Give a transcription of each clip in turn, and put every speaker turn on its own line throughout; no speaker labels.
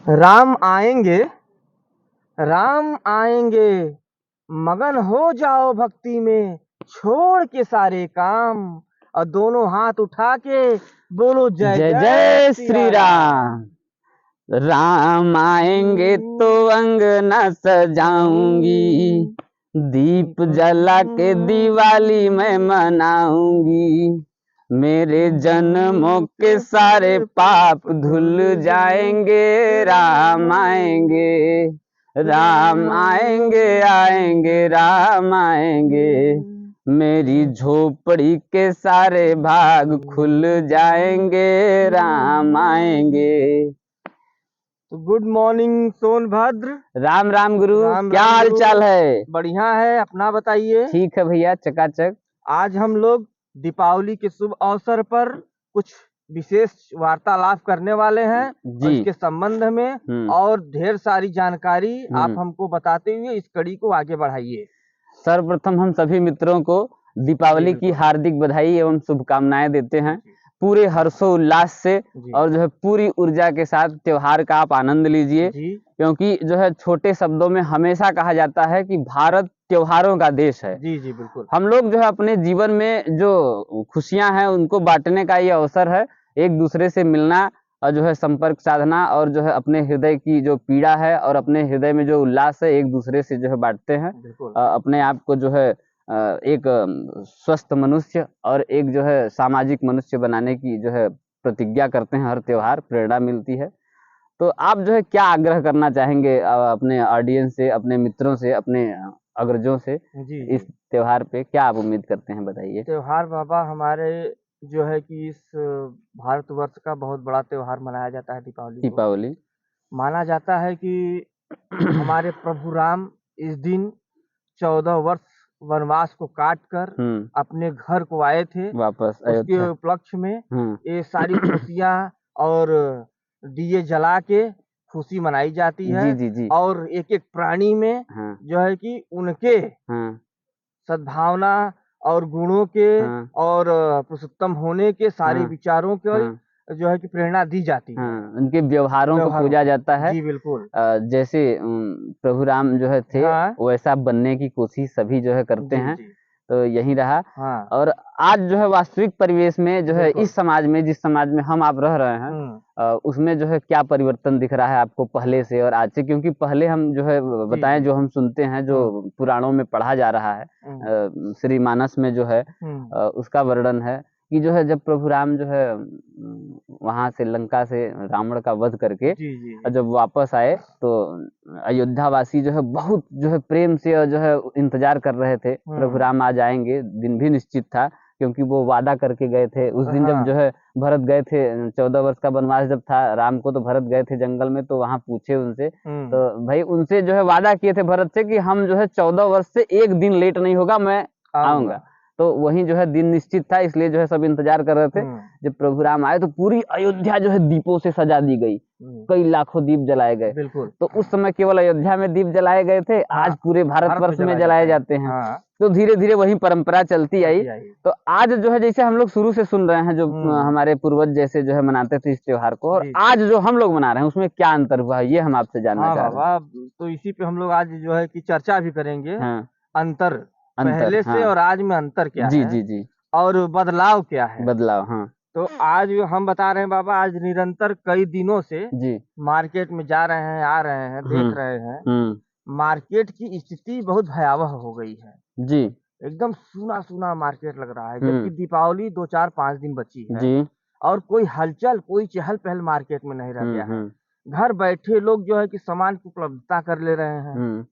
राम आएंगे, राम आएंगे, मगन हो जाओ भक्ति में, छोड़ के सारे काम और दोनों हाथ उठा के बोलो जय
जय
जय
जय
श्री
श्री
राम।
राम। राम आएंगे तो अंगना सजाऊंगी, दीप जला के दिवाली मैं मनाऊंगी। मेरे जन्मों के सारे पाप धुल जाएंगे। राम आएंगे, राम आएंगे, आएंगे राम आएंगे। मेरी झोपड़ी के सारे भाग खुल जाएंगे। राम आएंगे।
तो गुड मॉर्निंग सोनभद्र।
राम राम गुरु,
राम
क्या
राम
हाल
गुरु।
चाल है?
बढ़िया है, अपना बताइए।
ठीक है भैया, चकाचक।
आज हम लोग दीपावली के शुभ अवसर पर कुछ विशेष वार्तालाप करने वाले हैं और
जी।
इसके संबंध में और ढेर सारी जानकारी आप हमको बताते हुए इस कड़ी को आगे बढ़ाइए।
सर्वप्रथम हम सभी मित्रों को दीपावली की हार्दिक बधाई एवं शुभकामनाएं देते हैं। पूरे हर्षोल्लास से और जो है पूरी ऊर्जा के साथ त्योहार का आप आनंद लीजिए, क्योंकि जो है छोटे शब्दों में हमेशा कहा जाता है कि भारत त्योहारों का देश है।
जी जी बिल्कुल।
हम लोग जो है अपने जीवन में जो खुशियां हैं उनको बांटने का ये अवसर है, एक दूसरे से मिलना और जो है संपर्क साधना और जो है अपने हृदय की जो पीड़ा है और अपने हृदय में जो उल्लास है एक दूसरे से जो है बांटते हैं। अपने आप को जो है एक स्वस्थ मनुष्य और एक जो है सामाजिक मनुष्य बनाने की जो है प्रतिज्ञा करते हैं। हर त्योहार प्रेरणा मिलती है। तो आप जो है क्या आग्रह करना चाहेंगे अपने ऑडियंस से, अपने मित्रों से, अपने अग्रजों से? इस त्योहार पे क्या आप उम्मीद करते हैं, बताइए।
त्योहार बाबा हमारे जो है कि इस भारतवर्ष का बहुत बड़ा त्योहार मनाया जाता है दीपावली। माना जाता है कि हमारे प्रभु राम इस दिन 14 वर्ष वनवास को काट कर अपने घर को आए थे वापस। उसके उपलक्ष्य में ये सारी खुशियां और दिए जला के खुशी मनाई जाती है।
जी जी जी।
और एक एक प्राणी में जो है कि उनके सद्भावना और गुणों के और पुरुषोत्तम होने के सारे विचारों के जो है कि प्रेरणा दी जाती है।
उनके व्यवहारों को पूजा जाता है।
जी बिल्कुल।
जैसे प्रभु राम जो है थे वैसा बनने की कोशिश सभी जो है करते हैं। तो यही रहा। और आज जो है वास्तविक परिवेश में जो है इस समाज में, जिस समाज में हम आप रह रहे हैं, उसमें जो है क्या परिवर्तन दिख रहा है आपको पहले से और आज से? क्योंकि पहले हम जो है बताएं, जो हम सुनते हैं, जो पुराणों में पढ़ा जा रहा है, श्री मानस में जो है उसका वर्णन है कि जो है जब प्रभु राम जो है वहां से लंका से रावण का वध करके जब वापस आए तो अयोध्या वासी जो है बहुत जो है प्रेम से और जो है इंतजार कर रहे थे, प्रभु राम आज आएंगे। दिन भी निश्चित था क्योंकि वो वादा करके गए थे उस दिन जब जो है भरत गए थे। 14 वर्ष का वनवास जब था राम को, तो भरत गए थे जंगल में, तो वहां पूछे उनसे, तो भाई उनसे जो है वादा किए थे भरत से कि हम जो है 14 वर्ष से एक दिन लेट नहीं होगा, मैं आऊंगा। तो वही जो है दिन निश्चित था, इसलिए जो है सब इंतजार कर रहे थे। जब प्रभु राम आए तो पूरी अयोध्या जो है दीपों से सजा दी गई, कई लाखों दीप जलाए गए। तो उस समय केवल अयोध्या में दीप जलाए गए थे, आज पूरे भारतवर्ष में जलाए जाते हैं। तो धीरे धीरे वही परंपरा चलती आई। तो आज जो है जैसे हम लोग शुरू से सुन रहे हैं, जो हमारे पूर्वज जैसे जो है मनाते थे इस त्योहार को, और आज जो हम लोग मना रहे हैं उसमें क्या अंतर हुआ है, ये हम आपसे जानना चाह रहे हैं।
तो इसी पे हम लोग आज जो है कि चर्चा भी करेंगे। अंतर पहले से और आज में अंतर क्या है।
जी जी।
और बदलाव क्या है।
बदलाव,
तो आज हम बता रहे हैं बाबा, आज निरंतर कई दिनों से मार्केट में जा रहे हैं, आ रहे हैं, देख रहे हैं, मार्केट की स्थिति बहुत भयावह हो गई है जी। एकदम सूना सूना मार्केट लग रहा है, जबकि दीपावली 2-4-5 दिन बची है और कोई हलचल, कोई चहल पहल मार्केट में नहीं रह गया है। घर बैठे लोग जो है कि सामान की उपलब्धता कर ले रहे हैं।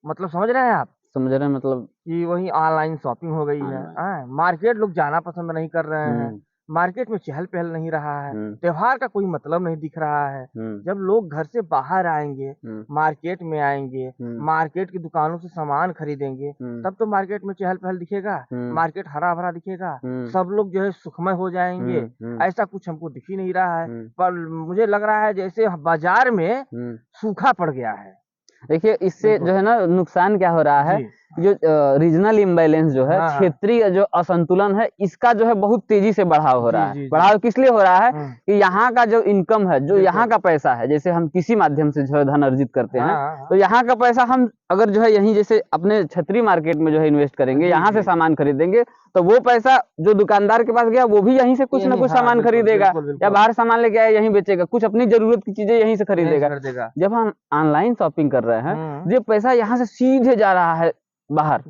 मतलब समझ रहे हैं आप?
समझ रहे हैं, मतलब
कि वही ऑनलाइन शॉपिंग हो गई है। मार्केट लोग जाना पसंद नहीं कर रहे हैं, मार्केट में चहल पहल नहीं रहा है, त्योहार का कोई मतलब नहीं दिख रहा है। जब लोग घर से बाहर आएंगे, मार्केट में आएंगे, मार्केट की दुकानों से सामान खरीदेंगे, तब तो मार्केट में चहल पहल दिखेगा, मार्केट हरा भरा दिखेगा, सब लोग जो है सुखमय हो जाएंगे। ऐसा कुछ हमको दिख ही नहीं रहा है, पर मुझे लग रहा है जैसे बाजार में सूखा पड़ गया है।
देखिए इससे जो है ना नुकसान क्या हो रहा है जो रीजनल इम्बैलेंस जो है, क्षेत्रीय जो असंतुलन है, इसका जो है बहुत तेजी से बढ़ाव हो रहा है। बढ़ाव किस लिए हो रहा है कि यहाँ का जो इनकम है, जो यहाँ का पैसा है, जैसे हम किसी माध्यम से जो है धन अर्जित करते हैं, तो यहाँ का पैसा हम अगर जो है यहीं जैसे अपने क्षेत्रीय मार्केट में जो है इन्वेस्ट करेंगे, यहाँ से सामान खरीदेंगे, तो वो पैसा जो दुकानदार के पास गया वो भी यहीं से कुछ ना कुछ सामान खरीदेगा, या बाहर सामान लेके आया यहीं बेचेगा, कुछ अपनी जरूरत की चीजें यहीं से खरीदेगा। जब हम ऑनलाइन शॉपिंग कर रहे हैं, ये पैसा यहाँ से सीधे जा रहा है बाहर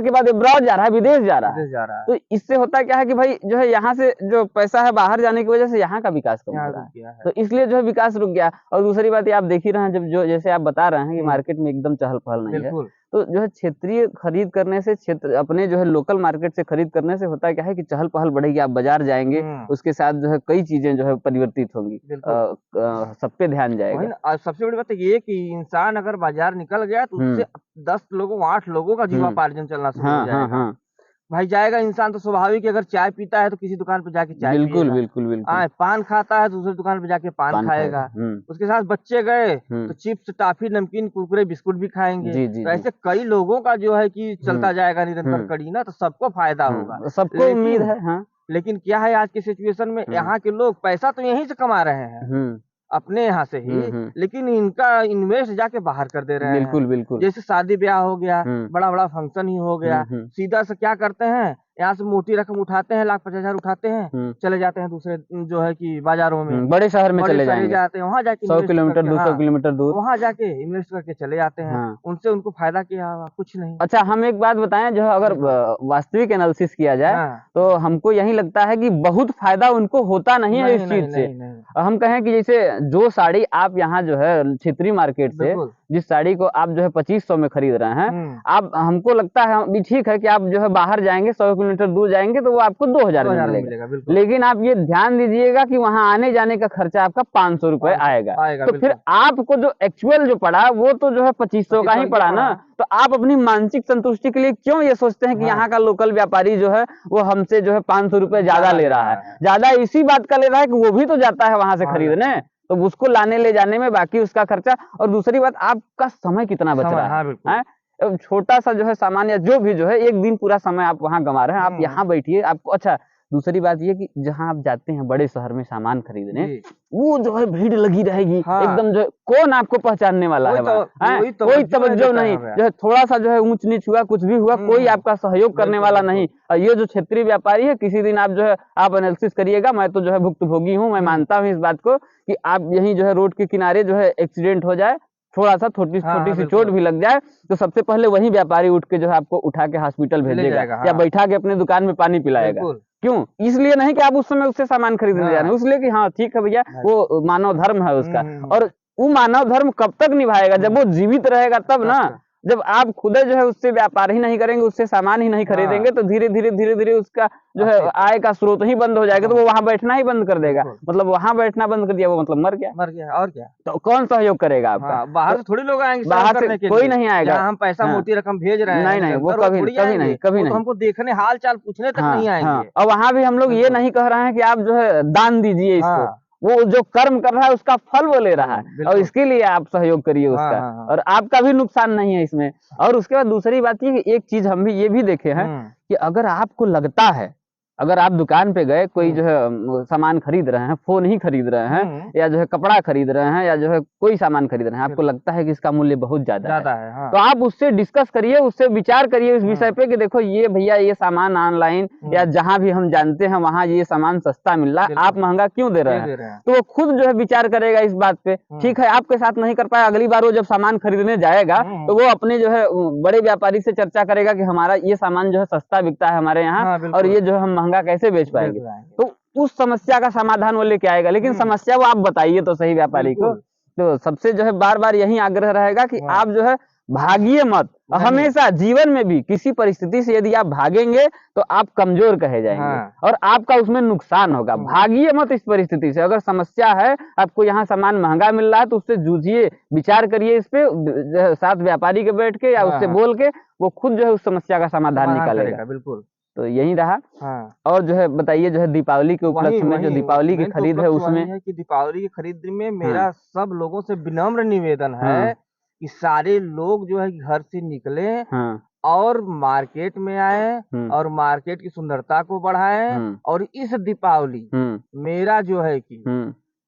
के बाद अब्रॉड जा रहा है, विदेश जा रहा है। तो इससे होता क्या है कि भाई जो है यहाँ से जो पैसा है बाहर जाने की वजह से यहाँ का विकास कम हो रहा है, तो इसलिए जो है विकास रुक गया। और दूसरी बात ये आप देख ही रहे हैं, जब जो जैसे आप बता रहे हैं कि मार्केट में एकदम चहल पहल नहीं है, तो जो है क्षेत्रीय खरीद करने से, क्षेत्र अपने जो है लोकल मार्केट से खरीद करने से होता क्या है कि चहल पहल बढ़ेगी। आप बाजार जाएंगे, उसके साथ जो है कई चीजें जो है परिवर्तित होंगी, सब पे ध्यान जाएगा।
और सबसे बड़ी बात ये कि इंसान अगर बाजार निकल गया तो उससे 10 लोगों 8 लोगों का जीवनोपार्जन चलना शुरू हो जाएगा। भाई जाएगा इंसान तो स्वाभाविक है, अगर चाय पीता है तो किसी दुकान पे जाके चाय
बिल्कुल
पान खाता है तो दूसरी दुकान पे जाके पान खाएगा। उसके साथ बच्चे गए तो चिप्स, टॉफी, नमकीन, कुरकुरे, बिस्कुट भी खाएंगे। तो ऐसे कई लोगों का जो है कि चलता जाएगा निरंतर कड़ी ना, तो सबको फायदा होगा,
सबको उम्मीद है।
लेकिन क्या है आज की सिचुएशन में, यहाँ के लोग पैसा तो यहीं से कमा रहे हैं अपने यहाँ से ही, लेकिन इनका इन्वेस्ट जाके बाहर कर दे रहे हैं। बिल्कुल जैसे शादी ब्याह हो गया, बड़ा बड़ा फंक्शन ही हो गया, सीधा से क्या करते हैं, यहाँ से मोटी रकम उठाते हैं, 1,50,000 उठाते हैं, चले जाते हैं दूसरे जो है कि बाजारों में,
बड़े शहर में चले
जाते हैं, वहाँ जाके
100 किलोमीटर 200 किलोमीटर दूर
वहाँ जाके इन्वेस्ट करके चले जाते हैं। उनसे उनको फायदा क्या हुआ? कुछ नहीं।
अच्छा, हम एक बात बताएं, जो अगर वास्तविक एनालिसिस किया जाए तो हमको यही लगता है कि बहुत फायदा उनको होता नहीं है इस चीज से। हम कहें कि जैसे जो साड़ी आप यहाँ जो है क्षेत्रीय मार्केट से जिस साड़ी को आप जो है 2500 में खरीद रहे हैं, आप हमको लगता है भी ठीक है कि आप जो है बाहर जाएंगे 100 किलोमीटर दूर जाएंगे तो वो आपको 2000 में मिलेगा। लेकिन आप ये ध्यान दीजिएगा कि वहां आने जाने का खर्चा आपका 500 रुपए आएगा। तो फिर आपको जो एक्चुअल जो पड़ा वो तो जो है 2500 का ही पड़ा ना। तो आप अपनी मानसिक संतुष्टि के लिए क्यों ये सोचते हैं कि यहाँ का लोकल व्यापारी जो है वो हमसे जो है 500 रुपए ज्यादा ले रहा है। ज्यादा इसी बात का ले रहा है कि वो भी तो जाता है वहां से खरीदने, तो उसको लाने ले जाने में बाकी उसका खर्चा। और दूसरी बात, आपका समय कितना बच रहा है। छोटा सा जो है सामान या जो भी जो है, एक दिन पूरा समय आप वहां गंवा रहे हैं। आप यहाँ बैठिए, आपको अच्छा। दूसरी बात ये कि जहां आप जाते हैं बड़े शहर में सामान खरीदने, वो जो है भीड़ लगी रहेगी एकदम, जो कौन आपको पहचानने वाला है, कोई तवज्जो नहीं। जो है थोड़ा सा जो है ऊंच नीच हुआ, कुछ भी हुआ, कोई आपका सहयोग करने वाला नहीं। और ये जो क्षेत्रीय व्यापारी है, किसी दिन आप जो है आप एनालिसिस करिएगा, मैं तो जो है भुक्तभोगी हूँ, मैं मानता हूँ इस बात को कि आप यहीं जो है रोड के किनारे जो है एक्सीडेंट हो जाए, थोड़ा सा छोटी सी चोट भी लग जाए, तो सबसे पहले वही व्यापारी उठ के जो है आपको उठा के हॉस्पिटल भेजेगा या बैठा के अपने दुकान में पानी पिलाएगा। क्यों? इसलिए नहीं कि आप उस समय उससे सामान खरीदने जा रहे हैं, इसलिए कि हाँ ठीक है भैया, वो मानव धर्म है उसका। और वो मानव धर्म कब तक निभाएगा? जब वो जीवित रहेगा तब ना। जब आप खुद जो है उससे व्यापार ही नहीं करेंगे, उससे सामान ही नहीं खरीदेंगे, तो धीरे धीरे उसका जो है आय का स्रोत ही बंद हो जाएगा। तो वो वहां बैठना ही बंद कर देगा। मतलब वहां बैठना बंद कर दिया, वो मतलब मर गया और क्या। तो कौन सहयोग करेगा आपका?
बाहर से थोड़ी लोग आएंगे,
बाहर से कोई नहीं आएगा।
हम पैसा मोटी रकम भेज रहे हैं,
नहीं, वो कभी नहीं।
हमको देखने हाल चाल पूछने तक नहीं आएंगे।
और वहां भी हम लोग ये नहीं कह रहे हैं कि आप जो है दान दीजिए इसको, वो जो कर्म कर रहा है उसका फल वो ले रहा है, और इसके लिए आप सहयोग करिए उसका। और आपका भी नुकसान नहीं है इसमें। और उसके बाद दूसरी बात ये कि एक चीज हम भी ये भी देखे हैं कि अगर आपको लगता है, अगर आप दुकान पे गए, कोई जो है सामान खरीद रहे हैं, फोन ही खरीद रहे हैं, या जो है कपड़ा खरीद रहे हैं, या जो है कोई सामान खरीद रहे हैं, आपको लगता है कि इसका मूल्य बहुत ज्यादा है, तो आप उससे डिस्कस करिए, उससे विचार करिए इस विषय पे कि देखो ये भैया, ये सामान ऑनलाइन या जहां भी हम जानते हैं वहां ये सामान सस्ता मिल रहा है, आप महंगा क्यों दे रहे हैं? तो वो खुद जो है विचार करेगा इस बात पे। ठीक है, आपके साथ नहीं कर पाया, अगली बार वो जब सामान खरीदने जाएगा तो वो अपने जो है बड़े व्यापारी से चर्चा करेगा कि हमारा ये सामान जो है सस्ता बिकता है हमारे यहाँ, और ये जो है हम महंगा कैसे बेच पाएंगे। तो उस समस्या का समाधान वो लेके आएगा। लेकिन समस्या वो आप बताइए तो सही व्यापारी को। तो सबसे जो है बार बार यही आग्रह रहेगा कि आप जो है भागिए मत। हमेशा जीवन में भी किसी परिस्थिति से यदि आप भागेंगे तो आप कमजोर कहे जाएंगे और आपका उसमें नुकसान होगा। भागिए मत इस परिस्थिति से। अगर समस्या है, आपको यहाँ सामान महंगा मिल रहा है, तो उससे जूझिए, विचार करिए इस पे, साथ व्यापारी के बैठ के या उससे बोल के, वो खुद जो है उस समस्या का समाधान निकालेगा।
बिल्कुल।
तो यही रहा। और जो है बताइए, जो है दीपावली के उपलक्ष्य में जो दीपावली की खरीद है, उसमें
है कि दीपावली की खरीद में मेरा सब लोगों से विनम्र निवेदन है कि सारे लोग जो है घर से निकले और मार्केट में आए और मार्केट की सुंदरता को बढ़ाएं। और इस दीपावली मेरा जो है कि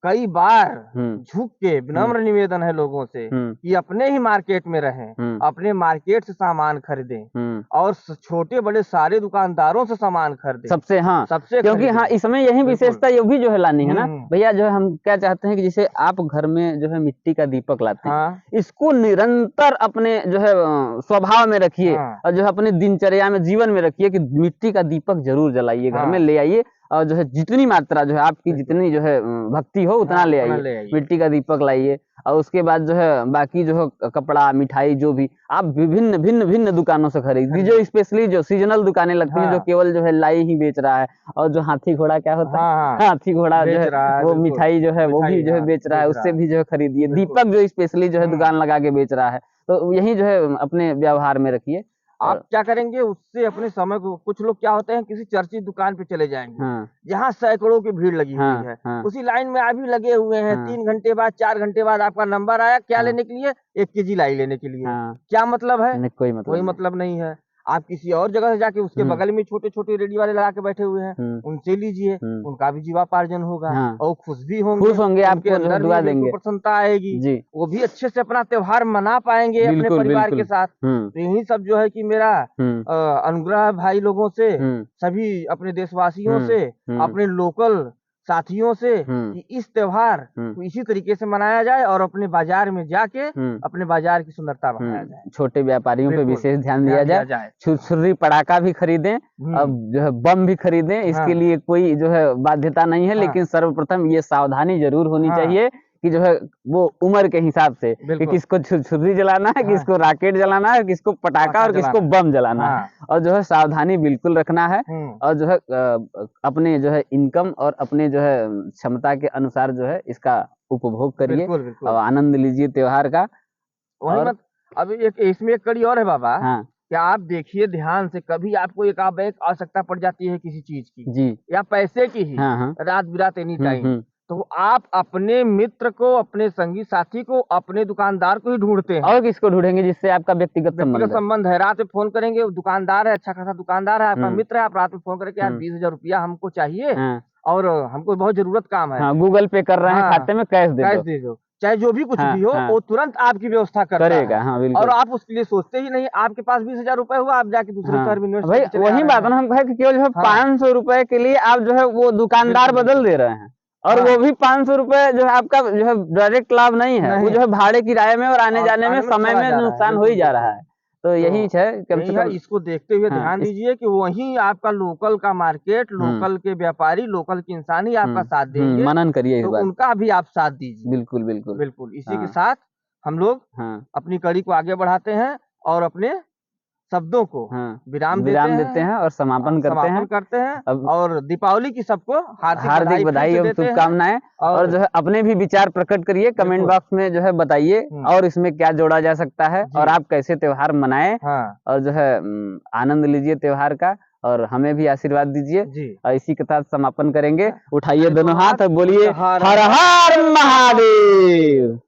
कई बार झुक के विनम्र निवेदन है लोगों से कि अपने ही मार्केट में रहें, अपने मार्केट से सामान खरीदें और छोटे बड़े सारे दुकानदारों से सामान खरीदें सबसे
क्योंकि इसमें यही विशेषता ये भी जो है लानी है ना भैया। जो है हम क्या चाहते हैं कि जैसे आप घर में जो है मिट्टी का दीपक लाते हैं, इसको निरंतर अपने जो है स्वभाव में रखिए और जो है अपने दिनचर्या में जीवन में रखिए कि मिट्टी का दीपक जरूर जलाइए, घर में ले आइए और जो है जितनी मात्रा जो है आपकी जितनी जो है भक्ति हो उतना ले आइए, मिट्टी का दीपक लाइए। और उसके बाद जो है बाकी जो है कपड़ा मिठाई जो भी आप भिन्न भिन्न दुकानों से खरीदिए, जो स्पेशली जो सीजनल दुकानें लगती हैं जो केवल जो है लाई ही बेच रहा है और जो हाथी घोड़ा क्या होता है हाथी घोड़ा जो है वो मिठाई जो है वो भी जो है बेच रहा है, उससे भी जो है खरीदिए। दीपक जो स्पेशली जो है दुकान लगा के बेच रहा है, तो यही जो है अपने व्यवहार में रखिए।
आप क्या करेंगे उससे अपने समय को, कुछ लोग क्या होते हैं किसी चर्चित दुकान पे चले जाएंगे जहाँ सैकड़ों की भीड़ लगी हुई है, उसी लाइन में आप भी लगे हुए हैं, 3 घंटे बाद 4 घंटे बाद आपका नंबर आया क्या लेने के लिए, 1 केजी लाई लेने के लिए। क्या मतलब है? कोई मतलब नहीं है। आप किसी और जगह से जाके उसके बगल में छोटे छोटे रेडी वाले लगा के बैठे हुए हैं, उनसे लीजिए, उनका भी जीवापार्जन होगा और खुश भी होंगे,
आपके अंदर दुआ देंगे,
प्रसन्नता आएगी, वो भी अच्छे से अपना त्योहार मना पाएंगे अपने परिवार के साथ। तो यही सब जो है कि मेरा अनुग्रह भाई लोगों से, सभी अपने देशवासियों से, अपने लोकल साथियों से कि इस त्योहार को इसी तरीके से मनाया जाए और अपने बाजार में जाके अपने बाजार की सुंदरता बढ़ाया जाए।
छोटे व्यापारियों पे विशेष ध्यान दिया जाए। छुरछुरी पटाखा भी खरीदें, अब जो है बम भी खरीदें, इसके लिए कोई जो है बाध्यता नहीं है, लेकिन सर्वप्रथम ये सावधानी जरूर होनी चाहिए कि जो है वो उम्र के हिसाब से कि किसको छुरी जलाना है, किसको रॉकेट जलाना है, किसको पटाखा और किसको बम जलाना है, और जो है सावधानी बिल्कुल रखना है और जो है अपने जो है इनकम और अपने जो है क्षमता के अनुसार जो है इसका उपभोग करिए और आनंद लीजिए त्योहार का।
और अभी इसमें एक कड़ी और है बाबा, क्या आप देखिए ध्यान से, कभी आपको एक आवश्यकता पड़ जाती है किसी चीज की जी या पैसे की ही, रात बिरात एनी टाइम, तो आप अपने मित्र को, अपने संगी साथी को, अपने दुकानदार को ही ढूंढते हैं।
और किसको ढूंढेंगे जिससे आपका व्यक्तिगत
संबंध है। रात में फोन करेंगे, दुकानदार है, अच्छा खासा दुकानदार है, आपका मित्र है, आप रात में फोन करके यार 20,000 रुपया हमको चाहिए और हमको बहुत जरूरत काम है,
गूगल पे कर रहे हैं, खाते में कैश दे दो,
चाहे जो भी कुछ भी हो, वो तुरंत आपकी व्यवस्था करेगा। और आप उसके लिए सोचते ही नहीं, आपके पास 20,000 रुपए हुआ, आप जाके दूसरे शहर में
भाई वही बात ना, हम कहे कि केवल जो है 500 रुपए के लिए आप जो है वो दुकानदार बदल दे रहे हैं, और वो भी 500 रुपए जो है आपका जो है डायरेक्ट लाभ नहीं है, वो जो है भाड़े किराए में और आने जाने में समय में नुकसान हो ही जा रहा है। तो यही है, कम से कम
इसको देखते हुए ध्यान दीजिए कि वही आपका लोकल का मार्केट, लोकल के व्यापारी, लोकल के इंसान ही आपका साथ देंगे।
मनन करिए,
तो उनका भी आप साथ दीजिए।
बिल्कुल बिल्कुल
बिल्कुल। इसी के साथ हम लोग अपनी कड़ी को आगे बढ़ाते हैं और अपने शब्दों को विराम देते हैं और समापन करते हैं और दीपावली की सबको
हार्दिक बधाई और शुभकामनाएं। और जो है अपने भी विचार प्रकट करिए, कमेंट बॉक्स में जो है बताइए और इसमें क्या जोड़ा जा सकता है और आप कैसे त्योहार मनाएं और जो है आनंद लीजिए त्योहार का, और हमें भी आशीर्वाद दीजिए। और इसी के साथ समापन करेंगे। उठाइए दोनों हाथ और बोलिए हर हर महादेव।